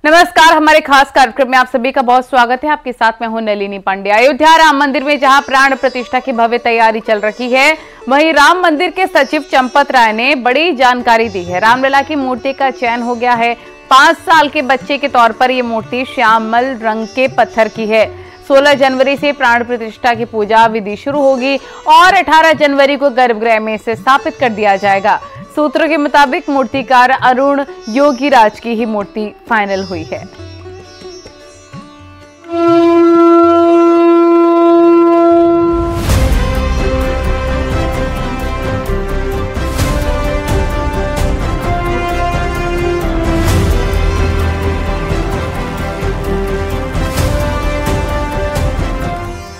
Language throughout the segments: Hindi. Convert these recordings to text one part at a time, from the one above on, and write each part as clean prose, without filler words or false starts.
नमस्कार, हमारे खास कार्यक्रम में आप सभी का बहुत स्वागत है। आपके साथ मैं हूं नलिनी पांडे। अयोध्या राम मंदिर में जहां प्राण प्रतिष्ठा की भव्य तैयारी चल रही है, वहीं राम मंदिर के सचिव चंपत राय ने बड़ी जानकारी दी है। रामलला की मूर्ति का चयन हो गया है। 5 साल के बच्चे के तौर पर यह मूर्ति श्यामल रंग के पत्थर की है। 16 जनवरी से प्राण प्रतिष्ठा की पूजा विधि शुरू होगी और 18 जनवरी को गर्भगृह में इसे स्थापित कर दिया जाएगा। सूत्रों के मुताबिक मूर्तिकार अरुण योगीराज की ही मूर्ति फाइनल हुई है।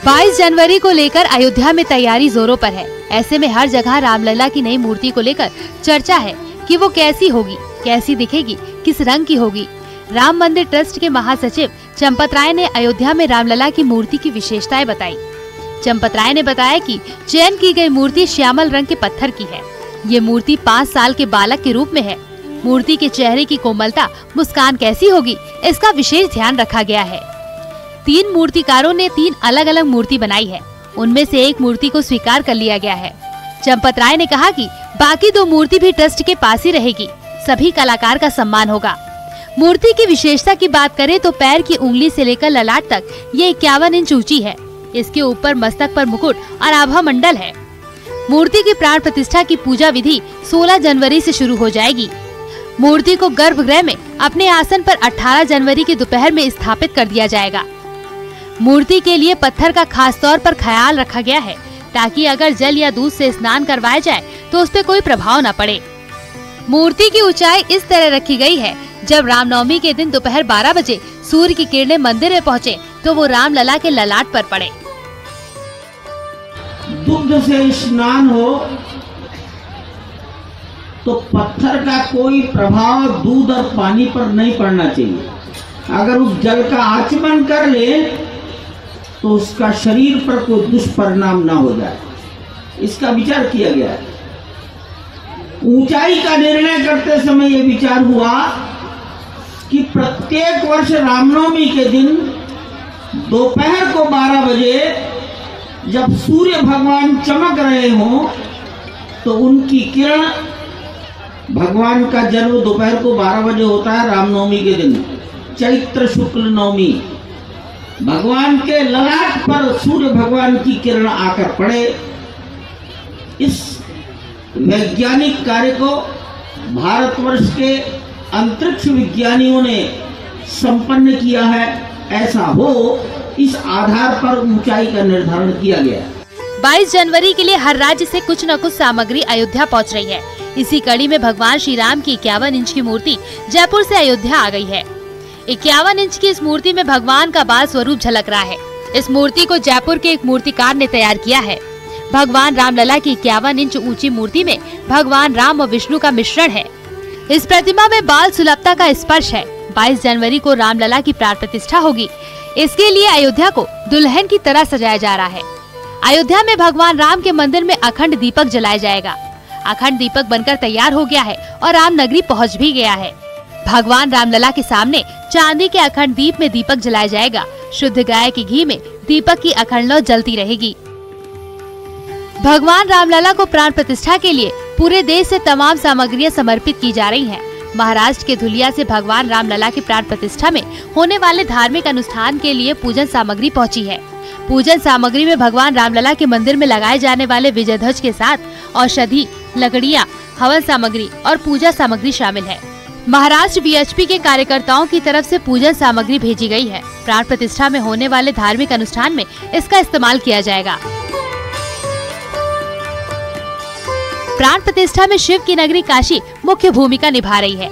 22 जनवरी को लेकर अयोध्या में तैयारी जोरों पर है। ऐसे में हर जगह रामलला की नई मूर्ति को लेकर चर्चा है कि वो कैसी होगी, कैसी दिखेगी, किस रंग की होगी। राम मंदिर ट्रस्ट के महासचिव चंपत राय ने अयोध्या में रामलला की मूर्ति की विशेषताएं बताई। चंपत राय ने बताया कि चयन की गई मूर्ति श्यामल रंग के पत्थर की है। ये मूर्ति 5 साल के बालक के रूप में है। मूर्ति के चेहरे की कोमलता, मुस्कान कैसी होगी, इसका विशेष ध्यान रखा गया है। 3 मूर्तिकारों ने 3 अलग अलग मूर्ति बनाई है। उनमें से एक मूर्ति को स्वीकार कर लिया गया है। चंपत राय ने कहा कि बाकी 2 मूर्ति भी ट्रस्ट के पास ही रहेगी। सभी कलाकार का सम्मान होगा। मूर्ति की विशेषता की बात करें तो पैर की उंगली से लेकर ललाट तक ये 51 इंच ऊंची है। इसके ऊपर मस्तक पर मुकुट और आभा मंडल है। मूर्ति की प्राण प्रतिष्ठा की पूजा विधि 16 जनवरी से शुरू हो जाएगी। मूर्ति को गर्भगृह में अपने आसन पर 18 जनवरी की दोपहर में स्थापित कर दिया जाएगा। मूर्ति के लिए पत्थर का खास तौर पर ख्याल रखा गया है ताकि अगर जल या दूध से स्नान करवाया जाए तो उस पर कोई प्रभाव न पड़े। मूर्ति की ऊंचाई इस तरह रखी गई है, जब रामनवमी के दिन दोपहर 12 बजे सूर्य की किरणें मंदिर में पहुँचे तो वो रामलला के ललाट पर पड़े। दुग्ध से स्नान हो तो पत्थर का कोई प्रभाव दूध और पानी पर नहीं पड़ना चाहिए। अगर उस जल का आचमन कर ले तो उसका शरीर पर कोई दुष्परिणाम ना हो जाए, इसका विचार किया गया है। ऊंचाई का निर्णय करते समय यह विचार हुआ कि प्रत्येक वर्ष रामनवमी के दिन दोपहर को 12 बजे जब सूर्य भगवान चमक रहे हों तो उनकी किरण, भगवान का जन्म दोपहर को 12 बजे होता है रामनवमी के दिन, चैत्र शुक्ल नवमी। भगवान के ललाट पर सूर्य भगवान की किरण आकर पड़े। इस वैज्ञानिक कार्य को भारतवर्ष के अंतरिक्ष विज्ञानियों ने संपन्न किया है। ऐसा हो, इस आधार पर ऊंचाई का निर्धारण किया गया। 22 जनवरी के लिए हर राज्य से कुछ न कुछ सामग्री अयोध्या पहुंच रही है। इसी कड़ी में भगवान श्री राम की 51 इंच की मूर्ति जयपुर से अयोध्या आ गई है। 51 इंच की इस मूर्ति में भगवान का बाल स्वरूप झलक रहा है। इस मूर्ति को जयपुर के एक मूर्तिकार ने तैयार किया है। भगवान रामलला की 51 इंच ऊंची मूर्ति में भगवान राम और विष्णु का मिश्रण है। इस प्रतिमा में बाल सुलभता का स्पर्श है। 22 जनवरी को रामलला की प्राण प्रतिष्ठा होगी। इसके लिए अयोध्या को दुल्हन की तरह सजाया जा रहा है। अयोध्या में भगवान राम के मंदिर में अखंड दीपक जलाया जाएगा। अखंड दीपक बनकर तैयार हो गया है और राम नगरी पहुँच भी गया है। भगवान रामलला के सामने चांदी के अखंड दीप में दीपक जलाया जाएगा। शुद्ध गाय के घी में दीपक की अखंड लौ जलती रहेगी। भगवान रामलला को प्राण प्रतिष्ठा के लिए पूरे देश से तमाम सामग्रियां समर्पित की जा रही हैं। महाराष्ट्र के धुलिया से भगवान रामलला की प्राण प्रतिष्ठा में होने वाले धार्मिक अनुष्ठान के लिए पूजन सामग्री पहुंची है। पूजन सामग्री में भगवान रामलला के मंदिर में लगाए जाने वाले विजय ध्वज के साथ औषधि, लकड़ियाँ, हवन सामग्री और पूजा सामग्री शामिल है। महाराष्ट्र बीएचपी के कार्यकर्ताओं की तरफ से पूजन सामग्री भेजी गई है। प्राण प्रतिष्ठा में होने वाले धार्मिक अनुष्ठान में इसका इस्तेमाल किया जाएगा। प्राण प्रतिष्ठा में शिव की नगरी काशी मुख्य भूमिका निभा रही है।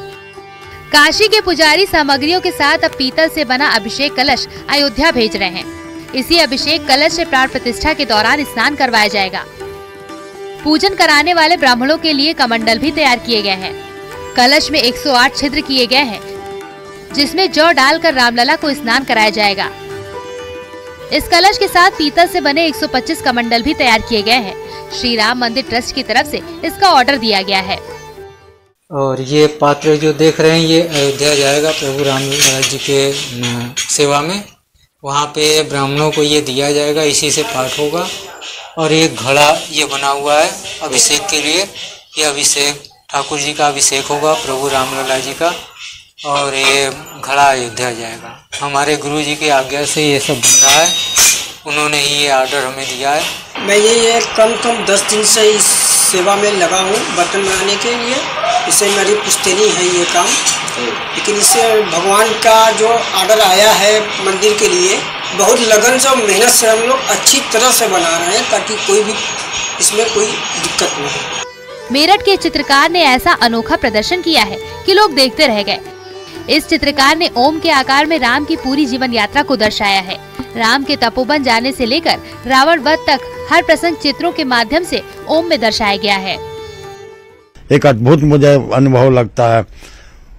काशी के पुजारी सामग्रियों के साथ अब पीतल से बना अभिषेक कलश अयोध्या भेज रहे हैं। इसी अभिषेक कलश से प्राण प्रतिष्ठा के दौरान स्नान करवाया जाएगा। पूजन कराने वाले ब्राह्मणों के लिए कमंडल भी तैयार किए गए हैं। कलश में 108 छिद्र किए गए हैं, जिसमें जौ डालकर रामलला को स्नान कराया जाएगा। इस कलश के साथ पीतल से बने 125 कमंडल भी तैयार किए गए हैं। श्री राम मंदिर ट्रस्ट की तरफ से इसका ऑर्डर दिया गया है। और ये पात्र जो देख रहे हैं ये अयोध्या जाएगा प्रभु रामलला जी के सेवा में। वहाँ पे ब्राह्मणों को ये दिया जाएगा, इसी से पाठ होगा। और ये घड़ा ये बना हुआ है अभिषेक के लिए, ये अभिषेक ठाकुर जी का अभिषेक होगा प्रभु रामलला जी का, और ये घड़ा अयोध्या जाएगा। हमारे गुरु जी की आज्ञा से ये सब बन रहा है, उन्होंने ही ये ऑर्डर हमें दिया है। मैं ये कम 10 दिन से इस सेवा में लगा हूँ बर्तन बनाने के लिए। इससे मेरी पुश्तैनी है ये काम, लेकिन इससे भगवान का जो ऑर्डर आया है मंदिर के लिए, बहुत लगन से और मेहनत से हम लोग अच्छी तरह से बना रहे हैं ताकि कोई भी इसमें कोई दिक्कत न हो। मेरठ के चित्रकार ने ऐसा अनोखा प्रदर्शन किया है कि लोग देखते रह गए। इस चित्रकार ने ओम के आकार में राम की पूरी जीवन यात्रा को दर्शाया है। राम के तपोवन जाने से लेकर रावण वध तक हर प्रसंग चित्रों के माध्यम से ओम में दर्शाया गया है। एक अद्भुत मुझे अनुभव लगता है।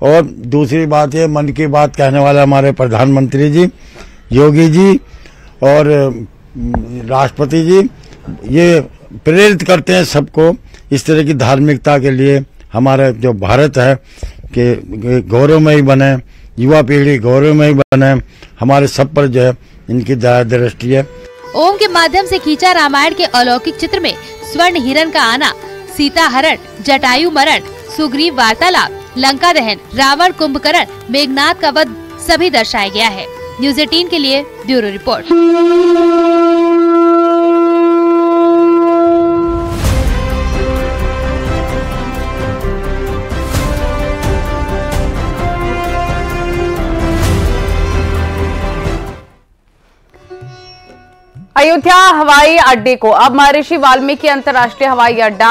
और दूसरी बात ये, मन की बात कहने वाले हमारे प्रधानमंत्री जी, योगी जी और राष्ट्रपति जी ये प्रेरित करते हैं सबको इस तरह की धार्मिकता के लिए। हमारा जो भारत है कि गौरवमयी बने, युवा पीढ़ी गौरवमयी बने, हमारे सब पर जो है इनकी दया दृष्टि है। ओम के माध्यम से खींचा रामायण के अलौकिक चित्र में स्वर्ण हिरण का आना, सीता हरण, जटायु मरण, सुग्रीव वार्तालाप, लंका दहन, रावण कुंभकर्ण, मेघनाथ का वध सभी दर्शाया गया है। न्यूज़ 18 के लिए ब्यूरो रिपोर्ट। अयोध्या हवाई अड्डे को अब महर्षि वाल्मीकि अंतर्राष्ट्रीय हवाई अड्डा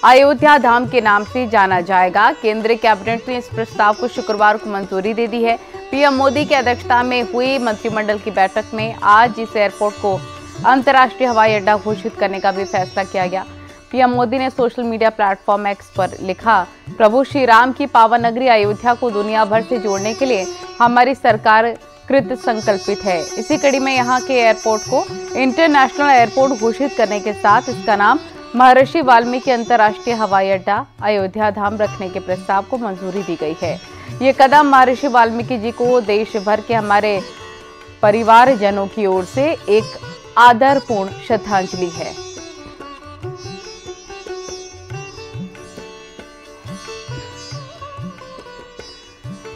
अयोध्या धाम के नाम से जाना जाएगा। केंद्रीय कैबिनेट ने इस प्रस्ताव को शुक्रवार को मंजूरी दे दी है। पीएम मोदी की अध्यक्षता में हुई मंत्रिमंडल की बैठक में आज इस एयरपोर्ट को अंतर्राष्ट्रीय हवाई अड्डा घोषित करने का भी फैसला किया गया। पीएम मोदी ने सोशल मीडिया प्लेटफॉर्म एक्स पर लिखा, प्रभु श्री राम की पावन नगरी अयोध्या को दुनिया भर से जोड़ने के लिए हमारी सरकार कृत संकल्पित है। इसी कड़ी में यहाँ के एयरपोर्ट को इंटरनेशनल एयरपोर्ट घोषित करने के साथ इसका नाम महर्षि वाल्मीकि अंतर्राष्ट्रीय हवाई अड्डा अयोध्या धाम रखने के प्रस्ताव को मंजूरी दी गई है। ये कदम महर्षि वाल्मीकि जी को देश भर के हमारे परिवारजनों की ओर से एक आदरपूर्ण श्रद्धांजलि है।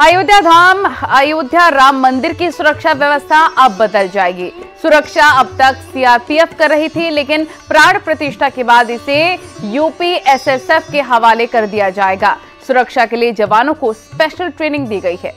अयोध्या राम मंदिर की सुरक्षा व्यवस्था अब बदल जाएगी। सुरक्षा अब तक सीआरपीएफ कर रही थी, लेकिन प्राण प्रतिष्ठा के बाद इसे यूपीएसएसएफ के हवाले कर दिया जाएगा। सुरक्षा के लिए जवानों को स्पेशल ट्रेनिंग दी गई है।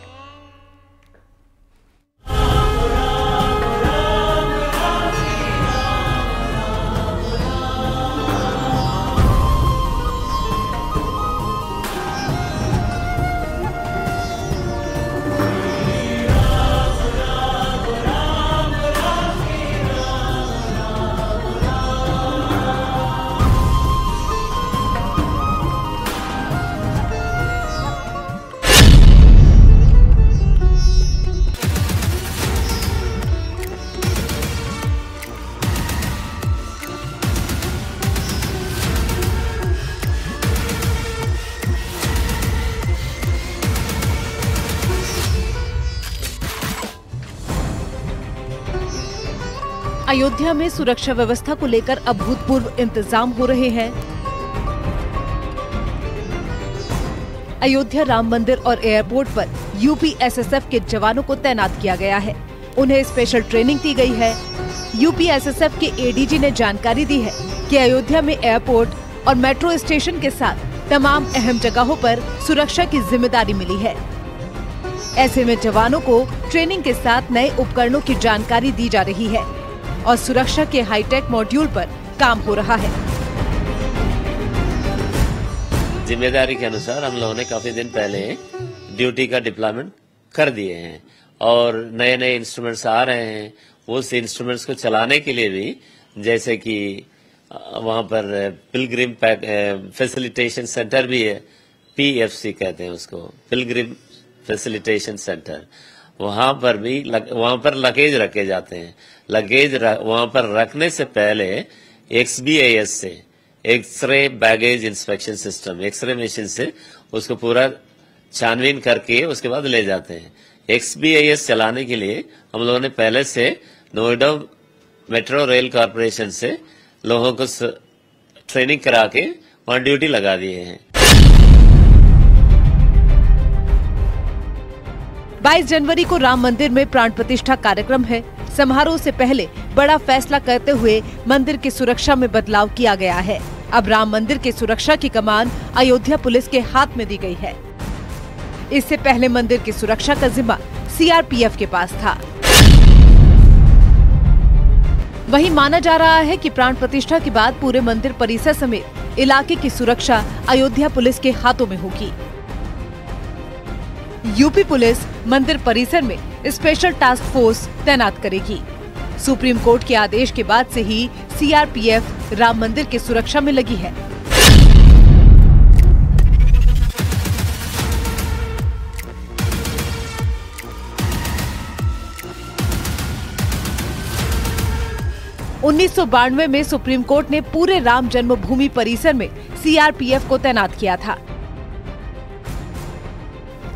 अयोध्या में सुरक्षा व्यवस्था को लेकर अभूतपूर्व इंतजाम हो रहे हैं। अयोध्या राम मंदिर और एयरपोर्ट पर यूपीएसएसएफ के जवानों को तैनात किया गया है। उन्हें स्पेशल ट्रेनिंग दी गई है। यूपीएसएसएफ के एडीजी ने जानकारी दी है कि अयोध्या में एयरपोर्ट और मेट्रो स्टेशन के साथ तमाम अहम जगहों पर सुरक्षा की जिम्मेदारी मिली है। ऐसे में जवानों को ट्रेनिंग के साथ नए उपकरणों की जानकारी दी जा रही है और सुरक्षा के हाईटेक मॉड्यूल पर काम हो रहा है। जिम्मेदारी के अनुसार हम लोगों ने काफी दिन पहले ड्यूटी का डिप्लॉयमेंट कर दिए हैं और नए नए इंस्ट्रूमेंट्स आ रहे हैं। उस इंस्ट्रूमेंट्स को चलाने के लिए भी, जैसे कि वहां पर पिलग्रिम फैसिलिटेशन सेंटर भी है, पीएफसी कहते हैं उसको, पिलग्रिम फैसिलिटेशन सेंटर। वहां पर लगेज रखे जाते हैं। लगेज वहां पर रखने से पहले XBAS से X ray baggage inspection system, X ray machine से उसको पूरा छानबीन करके उसके बाद ले जाते हैं। XBIS चलाने के लिए हम लोगों ने पहले से नोएडा मेट्रो रेल कॉरपोरेशन से लोगों को ट्रेनिंग करा के वहां ड्यूटी लगा दिए हैं। 22 जनवरी को राम मंदिर में प्राण प्रतिष्ठा कार्यक्रम है। समारोह से पहले बड़ा फैसला करते हुए मंदिर की सुरक्षा में बदलाव किया गया है। अब राम मंदिर की सुरक्षा की कमान अयोध्या पुलिस के हाथ में दी गई है। इससे पहले मंदिर की सुरक्षा का जिम्मा CRPF के पास था। वहीं माना जा रहा है कि प्राण प्रतिष्ठा के बाद पूरे मंदिर परिसर समेत इलाके की सुरक्षा अयोध्या पुलिस के हाथों में होगी। यूपी पुलिस मंदिर परिसर में स्पेशल टास्क फोर्स तैनात करेगी। सुप्रीम कोर्ट के आदेश के बाद से ही CRPF राम मंदिर की सुरक्षा में लगी है। (1992) में सुप्रीम कोर्ट ने पूरे राम जन्मभूमि परिसर में CRPF को तैनात किया था।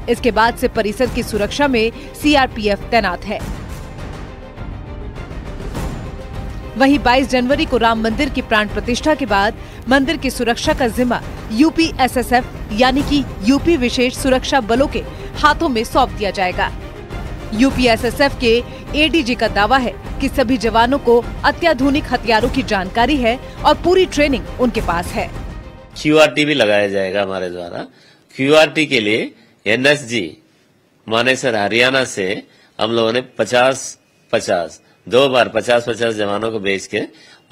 इसके बाद से परिसर की सुरक्षा में CRPF तैनात है। वहीं 22 जनवरी को राम मंदिर की प्राण प्रतिष्ठा के बाद मंदिर की सुरक्षा का जिम्मा UPSSF यानी कि यूपी विशेष सुरक्षा बलों के हाथों में सौंप दिया जाएगा। UPSSF के ADG का दावा है कि सभी जवानों को अत्याधुनिक हथियारों की जानकारी है और पूरी ट्रेनिंग उनके पास है। QRT भी लगाया जाएगा हमारे द्वारा। QRT के लिए NSG मानेसर हरियाणा से हम लोगों ने 50-50 दो बार 50-50 जवानों को भेज के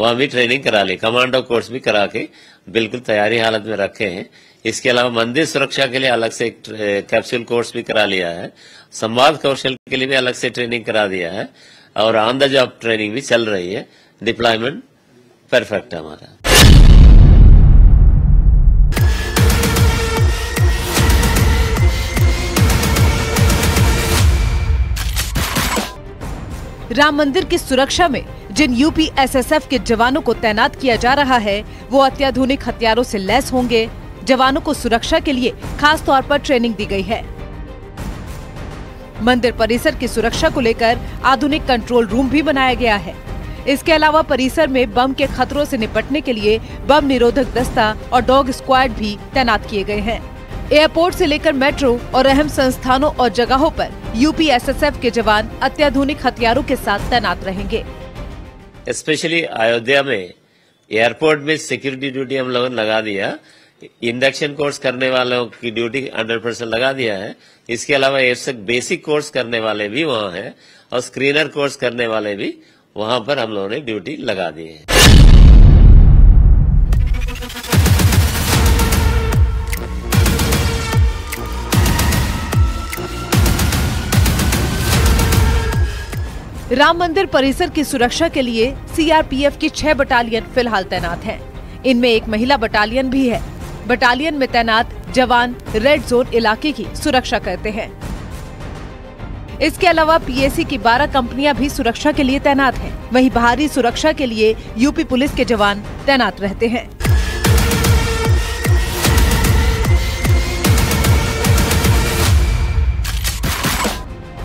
वहां भी ट्रेनिंग करा ली, कमांडो कोर्स भी करा के बिल्कुल तैयारी हालत में रखे हैं। इसके अलावा मंदिर सुरक्षा के लिए अलग से एक कैप्सूल कोर्स भी करा लिया है। संवाद कौशल के लिए भी अलग से ट्रेनिंग करा दिया है और ऑन द जॉब ट्रेनिंग भी चल रही है। डिप्लॉयमेंट परफेक्ट है हमारा। राम मंदिर की सुरक्षा में जिन UPSSF के जवानों को तैनात किया जा रहा है वो अत्याधुनिक हथियारों से लैस होंगे। जवानों को सुरक्षा के लिए खास तौर पर ट्रेनिंग दी गई है। मंदिर परिसर की सुरक्षा को लेकर आधुनिक कंट्रोल रूम भी बनाया गया है। इसके अलावा परिसर में बम के खतरों से निपटने के लिए बम निरोधक दस्ता और डॉग स्क्वाड भी तैनात किए गए हैं। एयरपोर्ट से लेकर मेट्रो और अहम संस्थानों और जगहों पर UPSSF के जवान अत्याधुनिक हथियारों के साथ तैनात रहेंगे। स्पेशली अयोध्या में एयरपोर्ट में सिक्योरिटी ड्यूटी हम लोगों ने लगा दिया। इंडक्शन कोर्स करने वालों की ड्यूटी 100% लगा दिया है। इसके अलावा एयरसेक बेसिक कोर्स करने वाले भी वहां हैं और स्क्रीनर कोर्स करने वाले भी वहां पर हम लोगों ने ड्यूटी लगा दी है। राम मंदिर परिसर की सुरक्षा के लिए CRPF की 6 बटालियन फिलहाल तैनात हैं। इनमें एक महिला बटालियन भी है। बटालियन में तैनात जवान रेड जोन इलाके की सुरक्षा करते हैं। इसके अलावा PAC की 12 कंपनियां भी सुरक्षा के लिए तैनात हैं। वहीं बाहरी सुरक्षा के लिए यूपी पुलिस के जवान तैनात रहते हैं।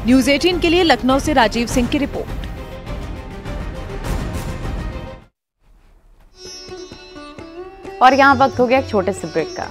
न्यूज़ 18 के लिए लखनऊ से राजीव सिंह की रिपोर्ट। और यहाँ वक्त हो गया एक छोटे से ब्रेक का।